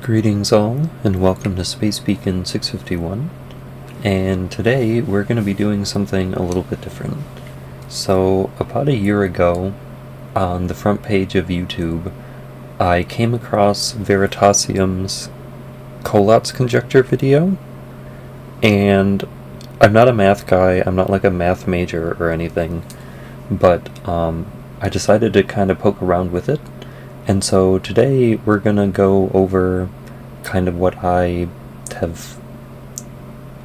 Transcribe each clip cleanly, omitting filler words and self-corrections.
Greetings all, and welcome to Space Beacon 651, and today we're going to be doing something a little bit different. So, about a year ago, on the front page of YouTube, I came across Veritasium's Collatz Conjecture video, and I'm not a math guy, I'm not like a math major or anything, but I decided to kind of poke around with it. And so today we're going to go over kind of what I have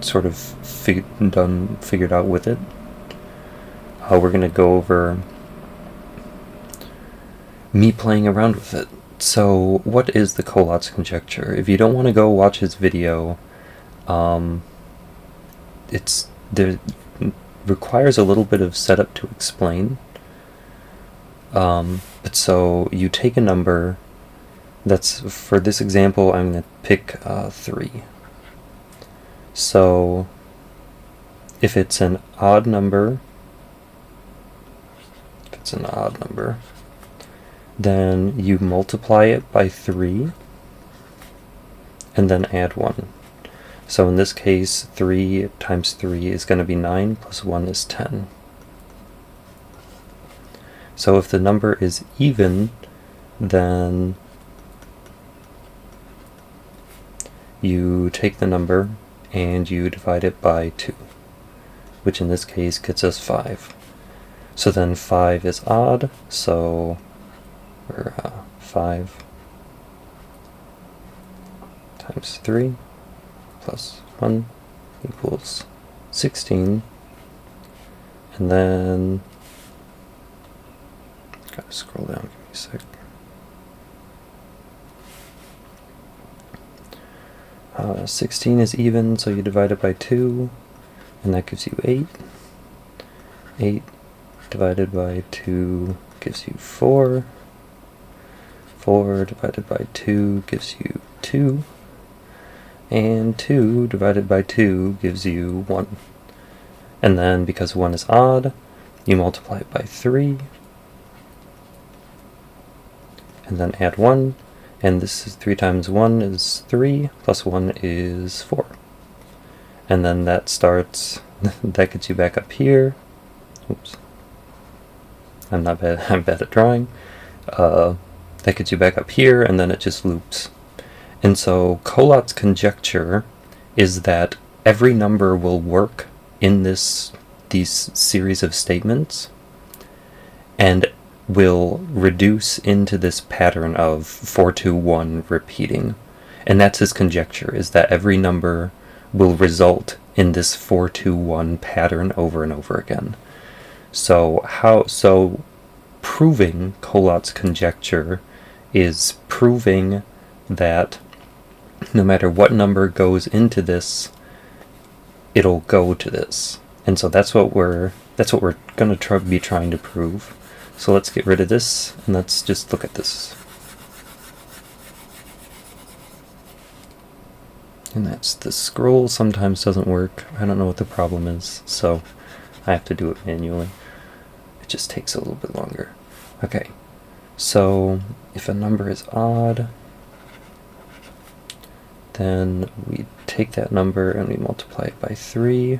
sort of figured out with it. We're going to go over me playing around with it. So what is the Collatz Conjecture? If you don't want to go watch his video, it requires a little bit of setup to explain. But so you take a number that's, for this example, I'm going to pick 3. So if it's an odd number, then you multiply it by 3 and then add 1. So in this case, 3 times 3 is going to be 9, plus 1 is 10. So if the number is even, then you take the number and you divide it by 2, which in this case gets us 5. So then 5 is odd, so 5 times 3 plus 1 equals 16, and then gotta scroll down, give me a sec. 16 is even, so you divide it by 2, and that gives you 8. 8 divided by 2 gives you 4. 4 divided by 2 gives you 2. And 2 divided by 2 gives you 1. And then, because 1 is odd, you multiply it by 3. And then add 1, and this is 3 times 1 is 3, plus 1 is 4. And then that starts, that gets you back up here. Oops. I'm bad at drawing. That gets you back up here, and then it just loops. And so Collatz conjecture is that every number will work in these series of statements, and will reduce into this pattern of 4, 2, 1 repeating. And that's his conjecture, is that every number will result in this 4, 2, 1 pattern over and over again. So proving Collatz conjecture is proving that no matter what number goes into this, it'll go to this. And so that's what we're going to be trying to prove. So let's get rid of this, and let's just look at this. And that's the scroll sometimes doesn't work. I don't know what the problem is, so I have to do it manually. It just takes a little bit longer. Okay, so if a number is odd, then we take that number and we multiply it by 3,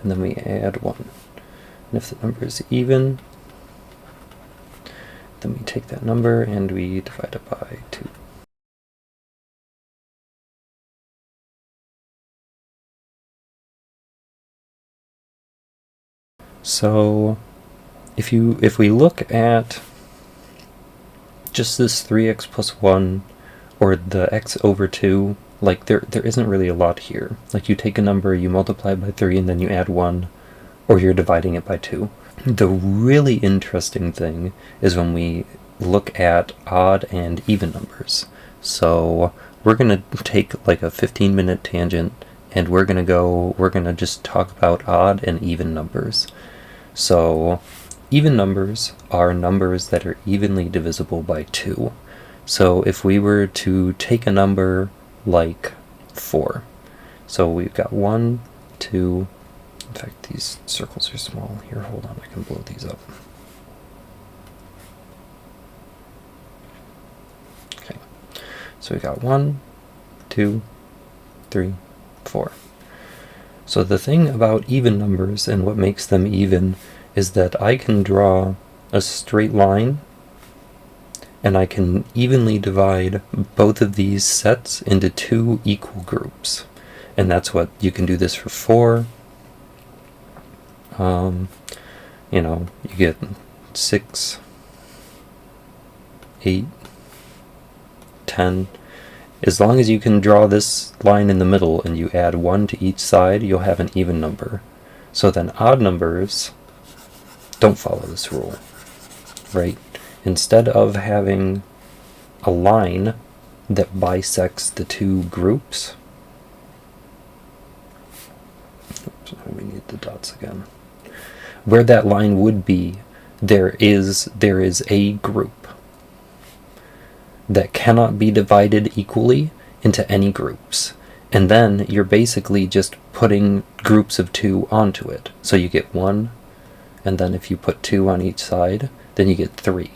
and then we add 1. And if the number is even, then we take that number and we divide it by 2. So if we look at just this 3x plus 1, or the x over 2, like there isn't really a lot here. Like you take a number, you multiply it by 3, and then you add 1, or you're dividing it by 2. The really interesting thing is when we look at odd and even numbers. So we're going to take like a 15-minute tangent, and we're going to just talk about odd and even numbers. So even numbers are numbers that are evenly divisible by 2. So if we were to take a number like 4, so we've got 1, 2, in fact, these circles are small. Here, hold on, I can blow these up. Okay, so we got 1, 2, 3, 4. So the thing about even numbers and what makes them even is that I can draw a straight line and I can evenly divide both of these sets into two equal groups. And that's what you can do this for 4. You get 6, 8, 10. As long as you can draw this line in the middle and you add 1 to each side, you'll have an even number. So then odd numbers don't follow this rule, right? Instead of having a line that bisects the two groups, oops, we need the dots again. Where that line would be, there is a group that cannot be divided equally into any groups. And then you're basically just putting groups of 2 onto it. So you get 1, and then if you put 2 on each side, then you get 3.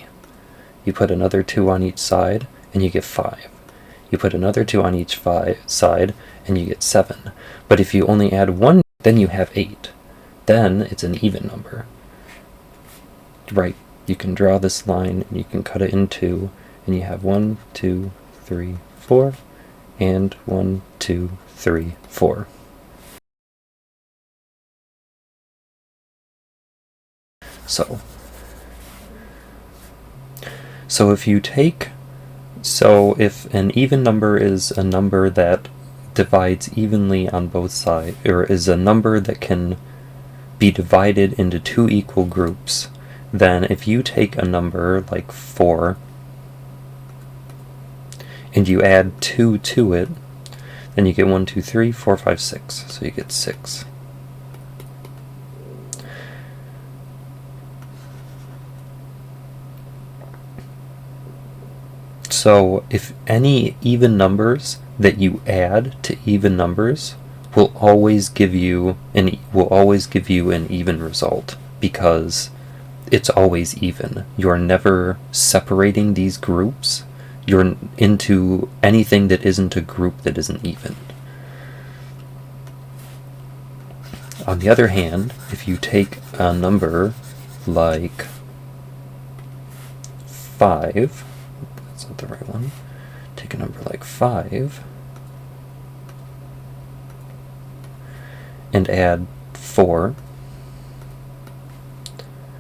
You put another 2 on each side, and you get 5. You put another 2 on each side, and you get 7. But if you only add 1, then you have 8. Then it's an even number. Right, you can draw this line, and you can cut it in 2, and you have 1, 2, 3, 4, and 1, 2, 3, 4. So if an even number is a number that divides evenly on both sides, or is a number that can be divided into two equal groups, then if you take a number like 4 and you add 2 to it, then you get 1, 2, 3, 4, 5, 6. So you get 6. So if any even numbers that you add to even numbers will always give you an even result, because it's always even. You're never separating these groups. You're into anything that isn't a group that isn't even. On the other hand, if you take a number like 5, that's not the right one, take a number like 5 and add 4,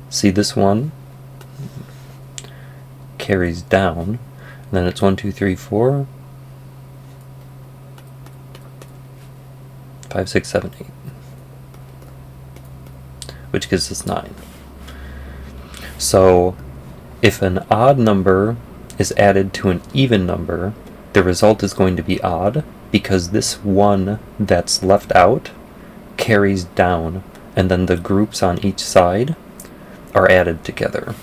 see this one carries down, and then it's 1, 2, 3, 4, 5, 6, 7, 8, which gives us 9. So if an odd number is added to an even number, the result is going to be odd, because this one that's left out carries down, and then the groups on each side are added together.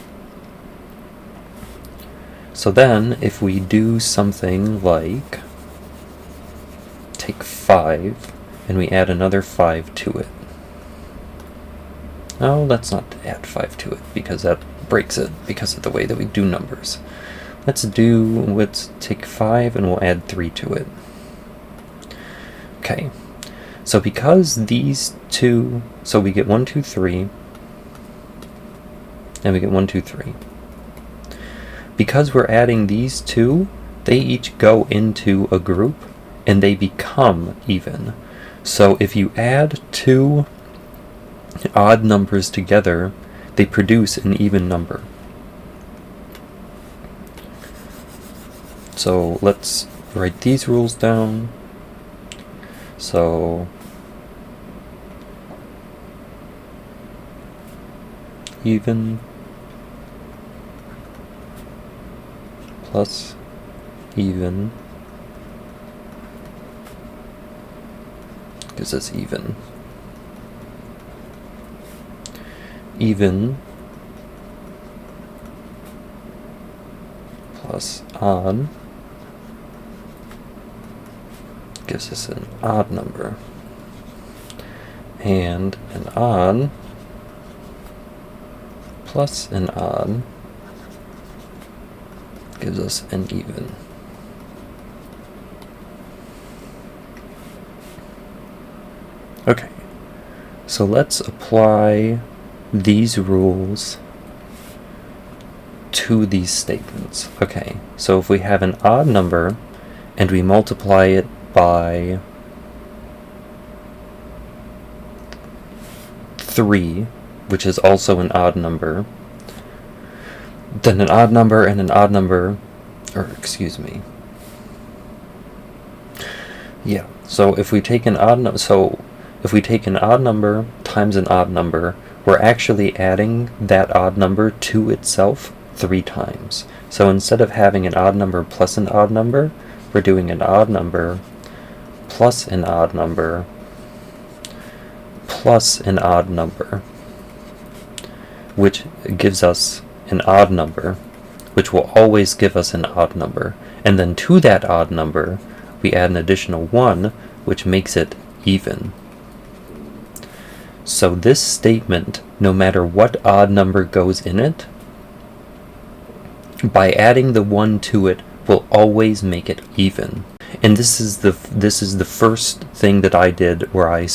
So then, if we do something like take 5 and we add another 5 to it. No, let's not add 5 to it, because that breaks it because of the way that we do numbers. Let's take 5 and we'll add 3 to it. Okay, so because these two, so we get 1, 2, 3, and we get 1, 2, 3. Because we're adding these two, they each go into a group and they become even. So if you add 2 odd numbers together, they produce an even number. So let's write these rules down. So even plus even gives us even. Even plus odd gives us an odd number, and an odd plus an odd gives us an even. Okay, so let's apply these rules to these statements. Okay, so if we have an odd number and we multiply it by 3, which is also an odd number, then an odd number and an odd number, or excuse me. Yeah, so if we take an odd number times an odd number, we're actually adding that odd number to itself 3 times. So instead of having an odd number plus an odd number, we're doing an odd number plus an odd number plus an odd number, which gives us an odd number, which will always give us an odd number. And then to that odd number, we add an additional 1, which makes it even. So this statement, no matter what odd number goes in it, by adding the 1 to it, will always make it even. And this is the first thing that I did where I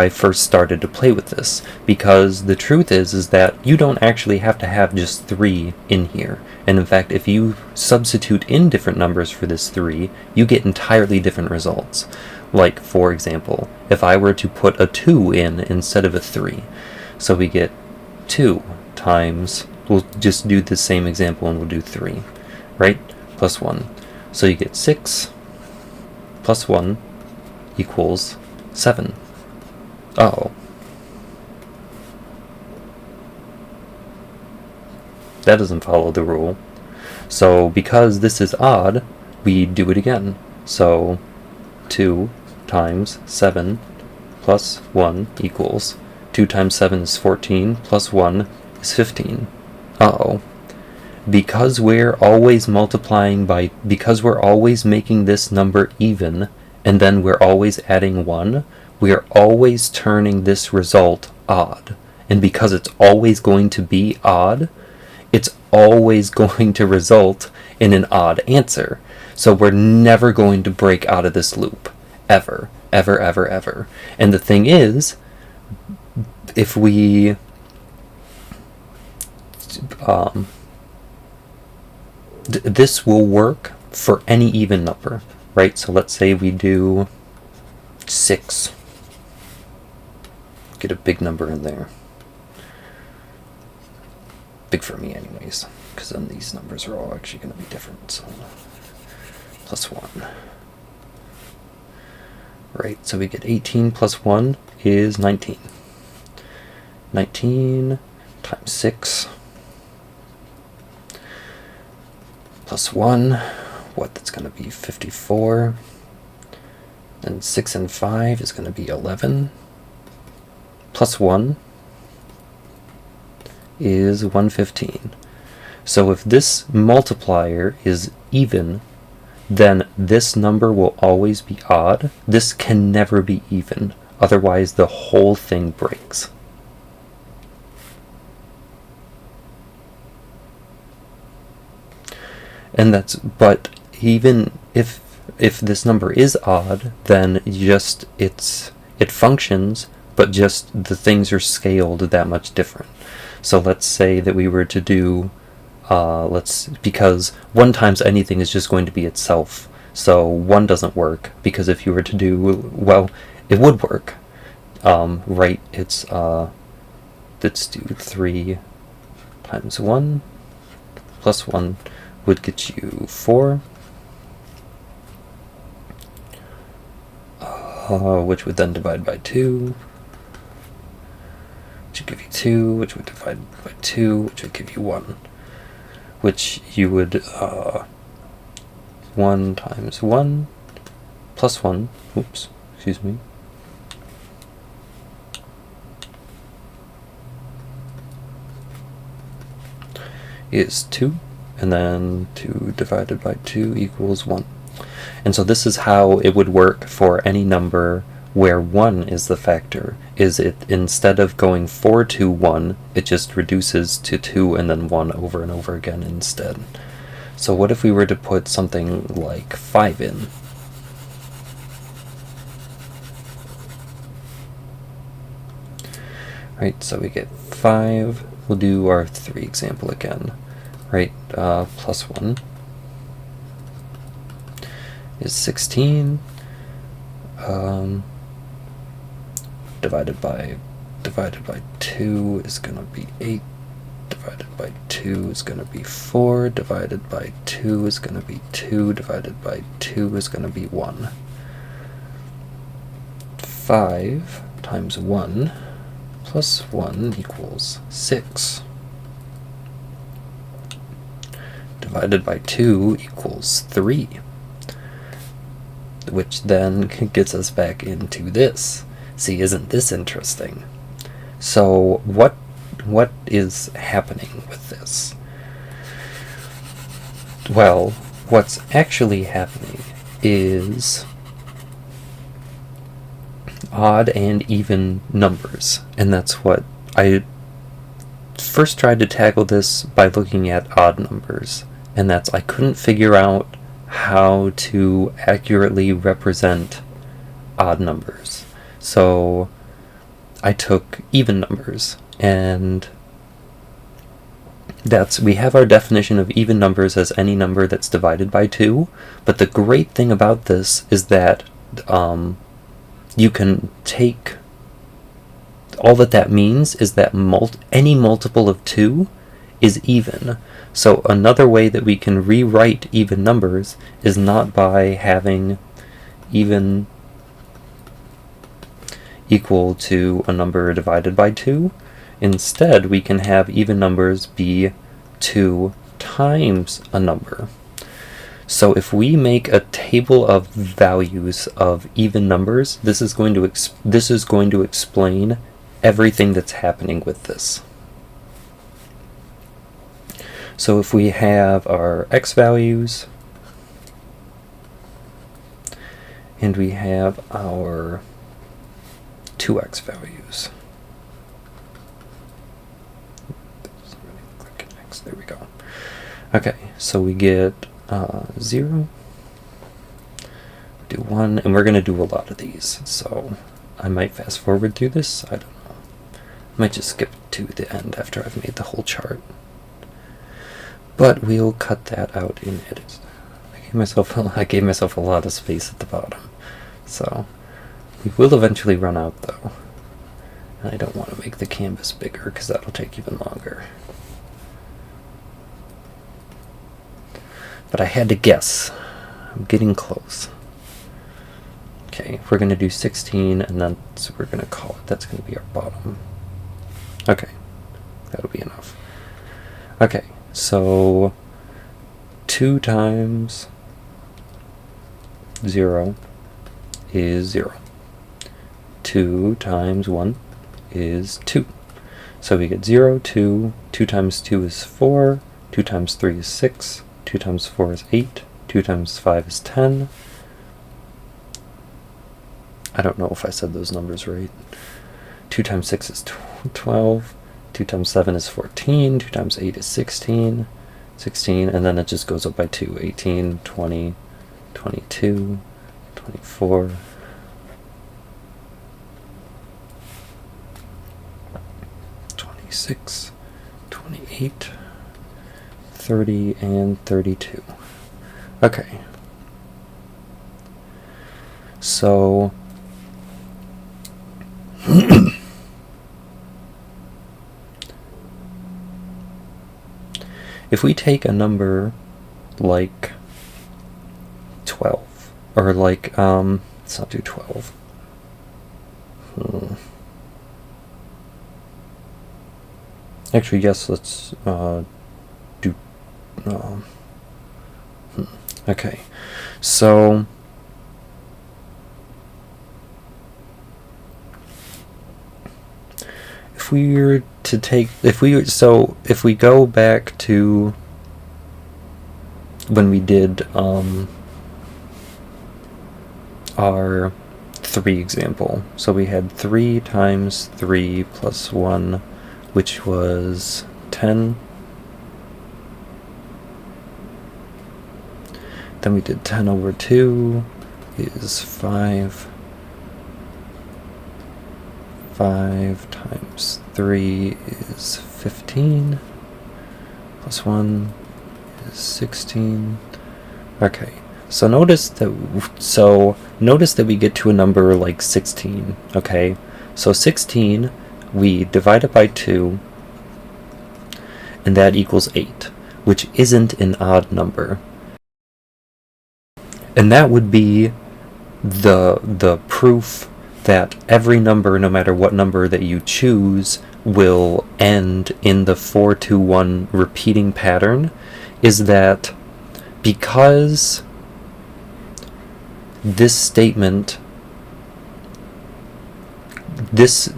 first started to play with this, because the truth is that you don't actually have to have just 3 in here. And in fact, if you substitute in different numbers for this 3, you get entirely different results. Like, for example, if I were to put a 2 in instead of a 3, so we get 2 times, we'll just do the same example and we'll do 3, right? Plus 1. So you get 6 plus 1 equals 7. Uh-oh. That doesn't follow the rule. So because this is odd, we do it again. So 2 times 7 plus 1 equals 2 times 7 is 14 plus 1 is 15. Uh-oh. Because we're always because we're always making this number even, and then we're always adding 1, we are always turning this result odd. And because it's always going to be odd, it's always going to result in an odd answer. So we're never going to break out of this loop. Ever. Ever, ever, ever. And the thing is, if we this will work for any even number, right? So let's say we do 6. Get a big number in there. Big for me anyways, because then these numbers are all actually going to be different. So plus 1. Right, so we get 18 plus 1 is 19. 19 times 6 plus 1, that's going to be 54. Then 6 and 5 is going to be 11. Plus 1 is 115. So if this multiplier is even, then this number will always be odd. This can never be even. Otherwise, the whole thing breaks. But even if this number is odd, then it functions, but just the things are scaled that much different. So let's say that we were to do, because 1 times anything is just going to be itself. So 1 doesn't work, because if you were to do, well, it would work. Right, let's do 3 times 1 plus 1 would get you 4. Which would then divide by 2. Which would give you 2, which would divide by 2, which would give you 1. Which you would, 1 times 1 plus 1, oops, excuse me, is 2, and then 2 divided by 2 equals 1. And so this is how it would work for any number where 1 is the factor. Is it, instead of going 4 to 1, it just reduces to 2 and then 1 over and over again instead. So what if we were to put something like 5 in? right? So we get 5. We'll do our 3 example again, right? Plus 1 is 16. Divided by 2 is going to be 8. Divided by 2 is going to be 4. Divided by 2 is going to be 2. Divided by 2 is going to be 1. 5 times 1 plus 1 equals 6. Divided by 2 equals 3. Which then gets us back into this. See, isn't this interesting? So what is happening with this? Well, what's actually happening is odd and even numbers, and that's what I first tried to tackle this by looking at odd numbers, and that's I couldn't figure out how to accurately represent odd numbers. So I took even numbers, and we have our definition of even numbers as any number that's divided by 2, but the great thing about this is that you can take, all that means is that any multiple of 2 is even. So another way that we can rewrite even numbers is not by having even equal to a number divided by 2. Instead, we can have even numbers be 2 times a number. So if we make a table of values of even numbers, this is going to explain everything that's happening with this. So if we have our x values, and we have our 2x values. Click X, there we go. Okay, so we get 0, do 1, and we're going to do a lot of these, so I might fast forward through this, I don't know. I might just skip to the end after I've made the whole chart. But we'll cut that out in edit. I gave myself a lot of space at the bottom. So we will eventually run out though. And I don't want to make the canvas bigger because that'll take even longer. But I had to guess. I'm getting close. Okay, we're going to do 16 and then we're going to call it. That's going to be our bottom. Okay, that'll be enough. Okay. So 2 times 0 is 0. 2 times 1 is 2. So we get 0, 2, 2 times 2 is 4, 2 times 3 is 6, 2 times 4 is 8, 2 times 5 is 10. I don't know if I said those numbers right. 2 times 6 is 12. 2 times 7 is 14, 2 times 8 is 16, and then it just goes up by 2, 18, 20, 22, 24, 26, 28, 30, and 32. Okay. So if we take a number like 12, or like, let's not do 12. Actually, yes, let's do, okay, so if we were to take, if we go back to when we did our 3 example, so we had 3 times 3 plus 1, which was 10. Then we did 10 over 2 is 5. 5 times 3 is 15, plus 1 is 16. Okay, so notice that we get to a number like 16, okay? So 16, we divide it by 2, and that equals 8, which isn't an odd number. And that would be the proof that every number, no matter what number that you choose, will end in the 4-2-1 repeating pattern, is that because this statement, this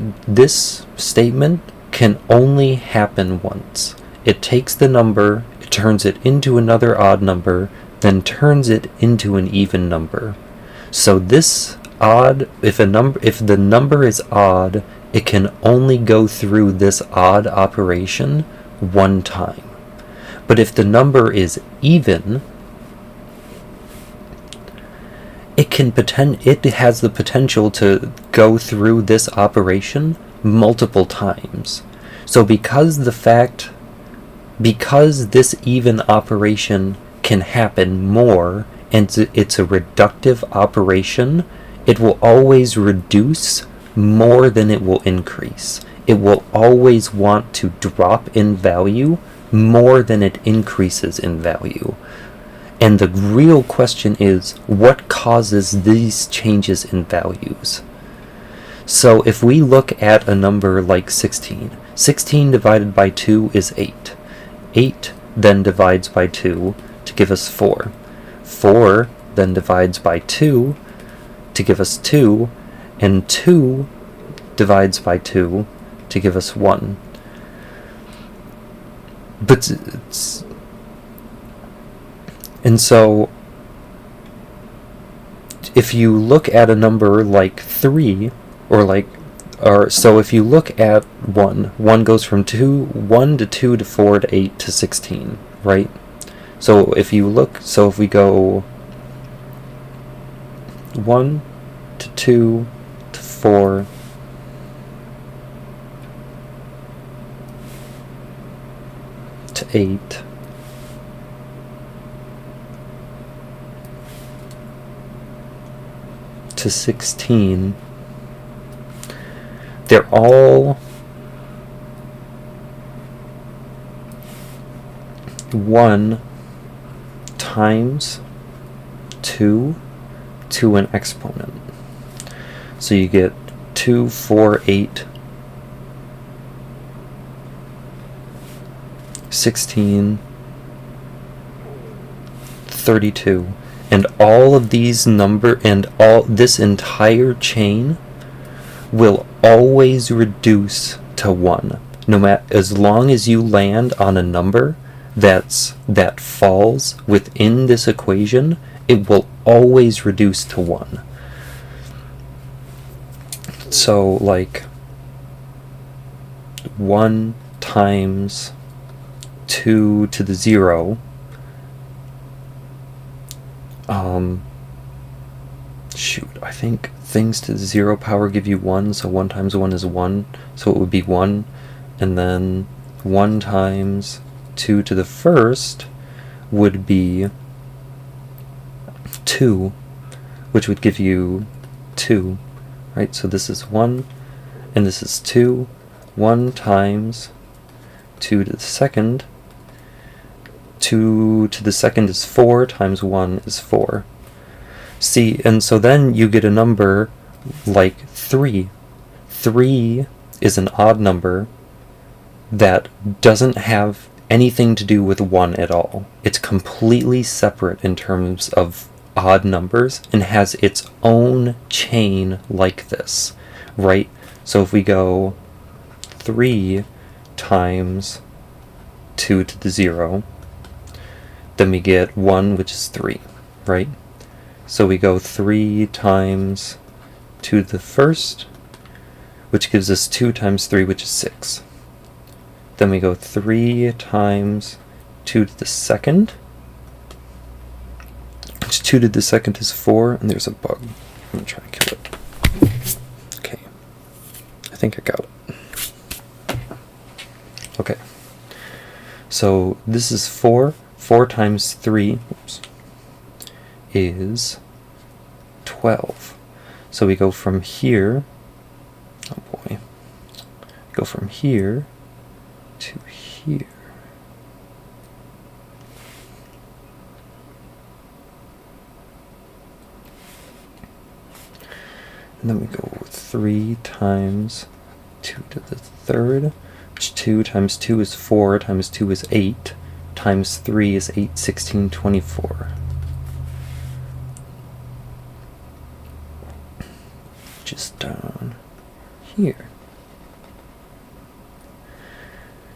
statement can only happen once. It takes the number, it turns it into another odd number, then turns it into an even number. So this odd, if the number is odd, it can only go through this odd operation one time. But if the number is even, it has the potential to go through this operation multiple times. So because this even operation can happen more, and it's a reductive operation, it will always reduce more than it will increase. It will always want to drop in value more than it increases in value. And the real question is, what causes these changes in values? So if we look at a number like 16, 16 divided by 2 is 8. 8 then divides by 2 to give us 4. 4 then divides by 2 to give us 2, and 2 divides by 2 to give us 1. And so if you look at a number like 3, so if you look at 1 goes from 1 to 2 to 4 to 8 to 16, right? So if we go 1 to 2 to 4 to 8 to 16, they're all 1 times 2 to an exponent. So you get 2, 4, 8, 16, 32. And all of these this entire chain will always reduce to 1. As long as you land on a number that falls within this equation, it will always reduce to 1. So like 1 times 2 to the 0, I think things to the 0 power give you 1, so 1 times 1 is 1, so it would be 1, and then 1 times 2 to the first would be 2, which would give you 2, right? So this is 1, and this is 2. 1 times 2 to the second. 2 to the second is 4, times 1 is 4. See, and so then you get a number like 3. 3 is an odd number that doesn't have anything to do with 1 at all. It's completely separate in terms of odd numbers and has its own chain like this, right? So if we go 3 times 2 to the 0, then we get 1, which is 3, right? So we go 3 times 2 to the first, which gives us 2 times 3, which is 6. Then we go 3 times 2 to the second, which 2 to the second is 4, and there's a bug. I'm going to try to kill it. Okay. I think I got it. Okay. So this is 4. 4 times 3 is 12. So we go from here, oh boy, go from here to here. And then we go 3 times 2 to the third, which 2 times 2 is 4, times 2 is 8, times 3 is 8, 16, 24. Just down here.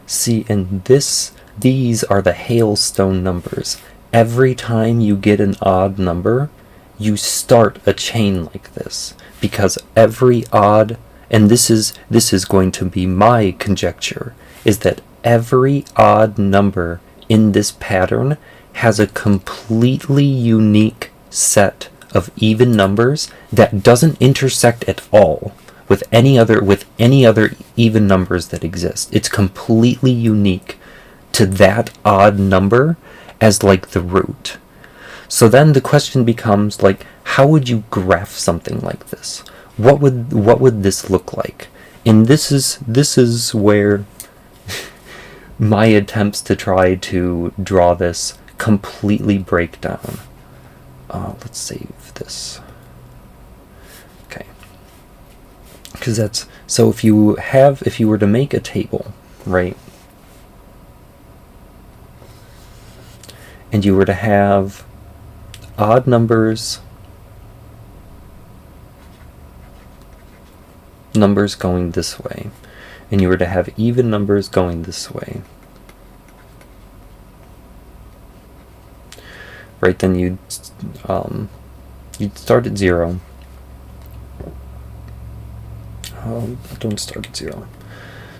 See, and these are the hailstone numbers. Every time you get an odd number, you start a chain like this, because every odd, and this is going to be my conjecture, is that every odd number in this pattern has a completely unique set of even numbers that doesn't intersect at all with any other even numbers that exist. It's completely unique to that odd number as like the root. So then the question becomes, like, how would you graph something like this? What would this look like? And this is where my attempts to try to draw this completely break down. Let's save this. Okay. Because that's, so if you were to make a table, right? And you were to have odd numbers going this way, and you were to have even numbers going this way, right, then you'd start at 0. Don't start at 0.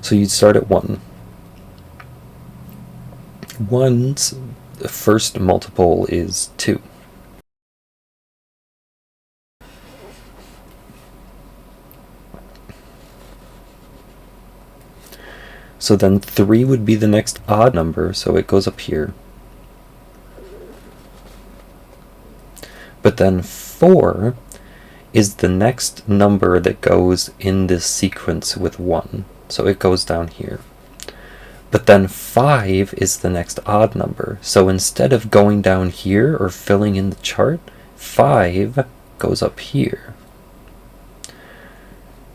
So you'd start at 1. 1's first multiple is 2. So then 3 would be the next odd number, so it goes up here. But then 4 is the next number that goes in this sequence with 1, so it goes down here. But then 5 is the next odd number, so instead of going down here or filling in the chart, 5 goes up here.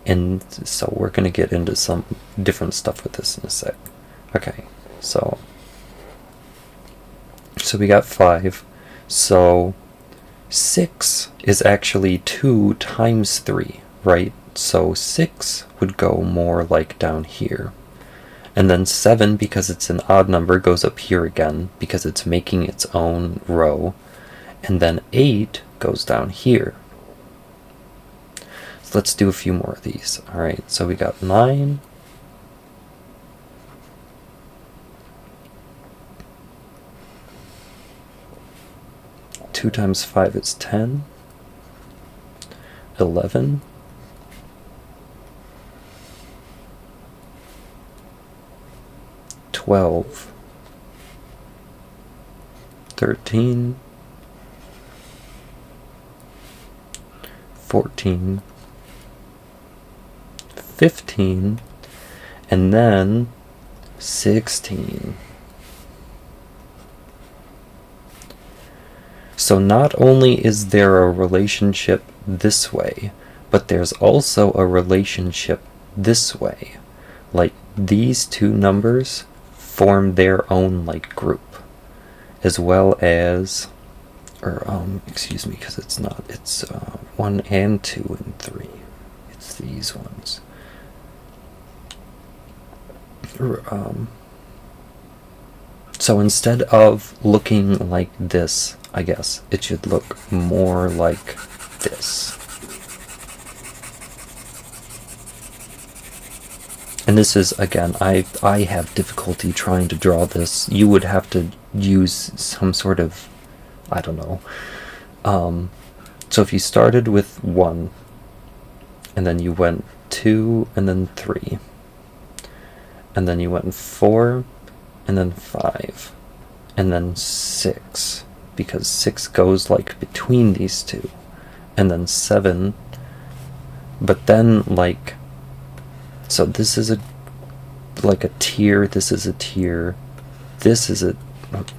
And so we're going to get into some different stuff with this in a sec. Okay, so we got 5. So 6 is actually 2 times 3, right? So 6 would go more like down here. And then 7, because it's an odd number, goes up here again, because it's making its own row. And then 8 goes down here. Let's do a few more of these. Alright, so we got 9. Two times 5 is 10. 11. 12. 13. 14. 15, and then 16. So not only is there a relationship this way, but there's also a relationship this way. Like, these two numbers form their own, like, group, as well as, or excuse me, because it's not, it's 1 and 2 and 3. It's these ones. So instead of looking like this, I guess it should look more like this. And this is, again, I have difficulty trying to draw this. You would have to use some sort of, I don't know. So if you started with 1, and then you went 2, and then 3, and then you went 4, and then 5, and then 6, because 6 goes like between these two, and then 7, but then like, so this is like a tier, this is a tier, this is a,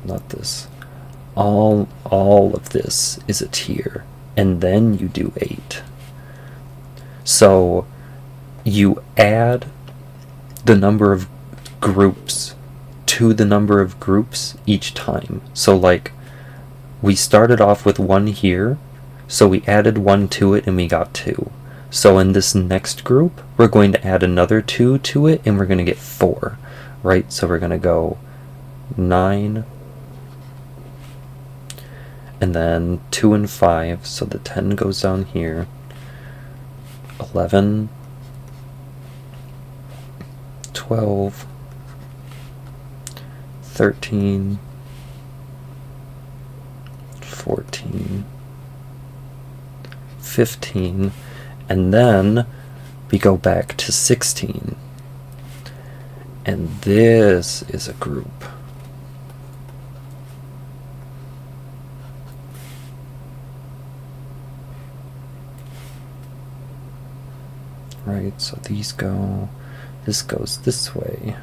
not this, all of this is a tier, and then you do 8. So you add the number of groups to the number of groups each time. So like, we started off with 1 here, so we added 1 to it and we got 2. So in this next group, we're going to add another 2 to it and we're going to get 4, right? So we're going to go 9, and then 2 and 5, so the 10 goes down here, 11, 12, 13, 14, 15, and then we go back to 16. And this is a group. Right, so these go, this goes this way.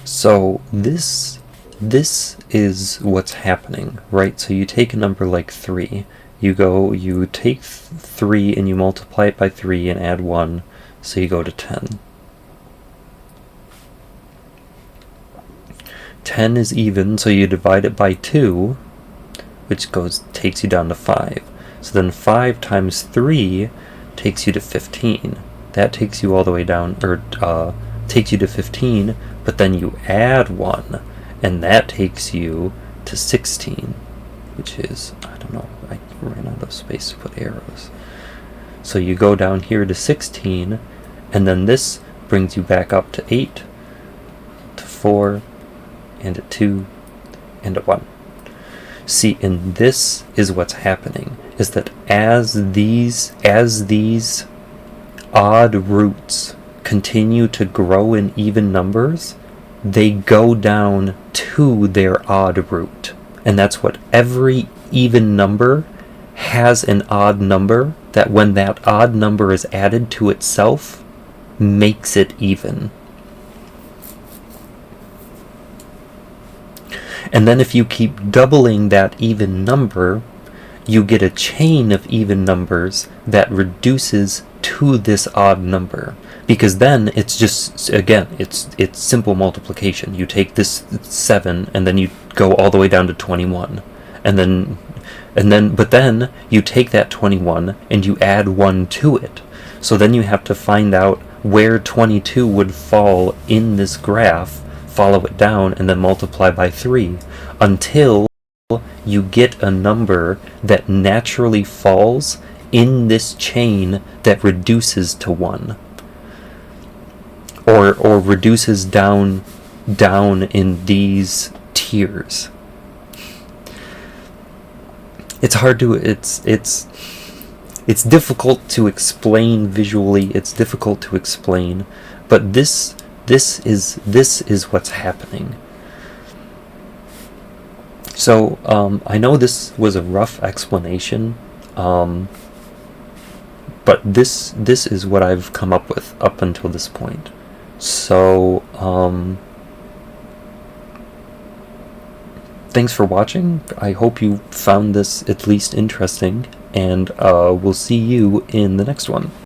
So this is what's happening, right? So you take a number like 3, you take 3 and you multiply it by 3 and add 1, so you go to 10. 10 is even, so you divide it by 2, which takes you down to 5. So then 5 times 3 takes you to 15. That takes you all the way down, or takes you to 15, but then you add 1, and that takes you to 16, which is, I don't know, I ran out of space to put arrows. So you go down here to 16, and then this brings you back up to 8, to 4, and a 2, and a 1. See, and this is what's happening, is that as these odd roots continue to grow in even numbers, they go down to their odd root. And that's what every even number has, an odd number that when that odd number is added to itself makes it even. And then if you keep doubling that even number, you get a chain of even numbers that reduces to this odd number. Because then it's just, again, it's simple multiplication. You take this 7 and then you go all the way down to 21. But then you take that 21 and you add 1 to it. So then you have to find out where 22 would fall in this graph, follow it down, and then multiply by 3 until you get a number that naturally falls in this chain that reduces to 1. Or reduces down in these tiers. It's hard to, it's difficult to explain visually, it's difficult to explain, but this is what's happening. So I know this was a rough explanation, but this is what I've come up with up until this point. So thanks for watching. I hope you found this at least interesting, and we'll see you in the next one.